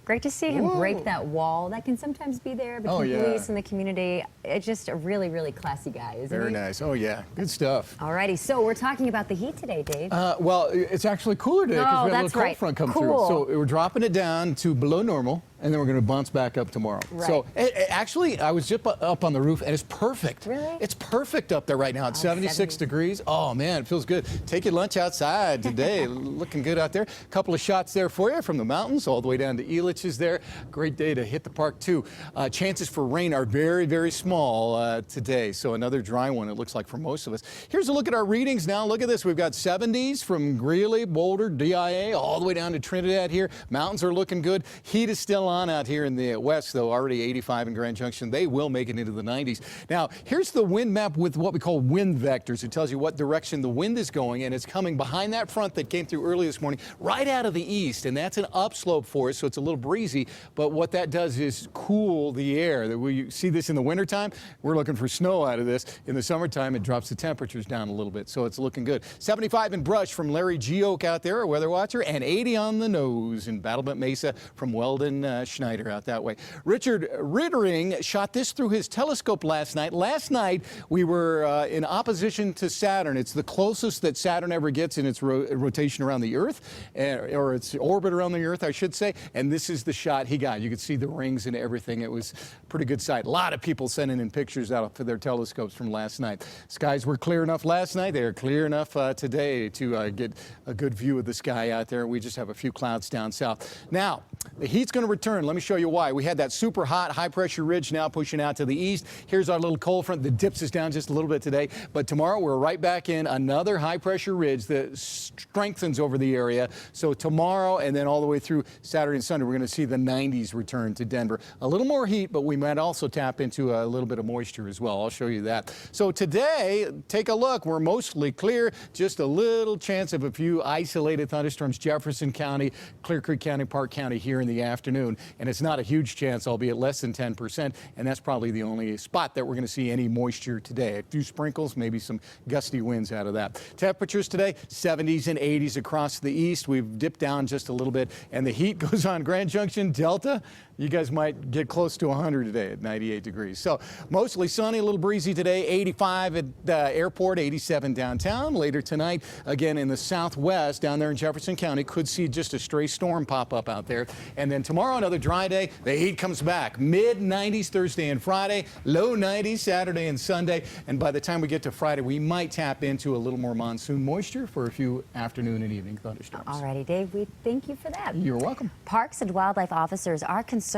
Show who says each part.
Speaker 1: Great to see him break that wall that can sometimes be there between police and the community. It's just a really, really classy guy, isn't he?
Speaker 2: Very nice. Oh, yeah. Good stuff.
Speaker 1: Alrighty, so we're talking about the heat today, Dave.
Speaker 2: Well, it's actually cooler today because we had a little cold front come through. So we're dropping it down to below normal, and then we're going to bounce back up tomorrow.
Speaker 1: Right.
Speaker 2: So actually, I was just up on the roof, and it's perfect.
Speaker 1: Really?
Speaker 2: It's perfect up there right now. It's 76 degrees. Oh, man, it feels good. Take your lunch outside today. Looking good out there. A couple of shots there for you from the mountains all the way down to Elitch's there. Great day to hit the park, too. Chances for rain are very, very small today. So another dry one, it looks like, for most of us. Here's a look at our readings now. Look at this. We've got 70s from Greeley, Boulder, DIA, all the way down to Trinidad here. Mountains are looking good. Heat is still on out here in the west, though. Already 85 in Grand Junction. They will make it into the 90s. Now, here's the wind map with what we call wind vectors. It tells you what direction the wind is going, and it's coming behind that front that came through early this morning, right out of the east, and that's an upslope for us, so it's a little breezy, but what that does is cool the air. We see this in the wintertime. We're looking for snow out of this. In the summertime, it drops the temperatures down a little bit, so it's looking good. 75 in Brush from Larry Geoke out there, our weather watcher, and 80 on the nose in Battlement Mesa from Weldon Schneider out that way. Richard Rittering shot this through his telescope last night. Last night, we were in opposition to Saturn. It's the closest that Saturn ever gets in its rotation around the Earth, or its orbit around the Earth, I should say, and this is the shot he got. You could see the rings and everything. It was a pretty good sight. A lot of people sending in pictures out for their telescopes from last night. Skies were clear enough last night. They are clear enough today to get a good view of the sky out there. We just have a few clouds down south. Now, the heat's going to return. Let me show you why. We had that super hot high pressure ridge now pushing out to the east. Here's our little cold front that dips us down just a little bit today. But tomorrow we're right back in another high pressure ridge that strengthens over the area. So tomorrow and then all the way through Saturday and Sunday, we're going to see the 90s return to Denver. A little more heat, but we might also tap into a little bit of moisture as well. I'll show you that. So today, take a look. We're mostly clear. Just a little chance of a few isolated thunderstorms. Jefferson County, Clear Creek County, Park County here in the afternoon. And it's not a huge chance, albeit less than 10%. And that's probably the only spot that we're going to see any moisture today. A few sprinkles, maybe some gusty winds out of that. Temperatures today, 70s and 80s across the east. We've dipped down just a little bit. And the heat goes on Grand Junction, Delta. You guys might get close to 100 today at 98 degrees. So mostly sunny, a little breezy today. 85 at the airport, 87 downtown. Later tonight, again in the southwest, down there in Jefferson County, could see just a stray storm pop up out there. And then tomorrow, another dry day. The heat comes back. Mid-90s Thursday and Friday, low 90s Saturday and Sunday. And by the time we get to Friday, we might tap into a little more monsoon moisture for a few afternoon and evening thunderstorms.
Speaker 1: Alrighty, Dave, we thank you for that.
Speaker 2: You're welcome.
Speaker 1: Parks and wildlife officers are concerned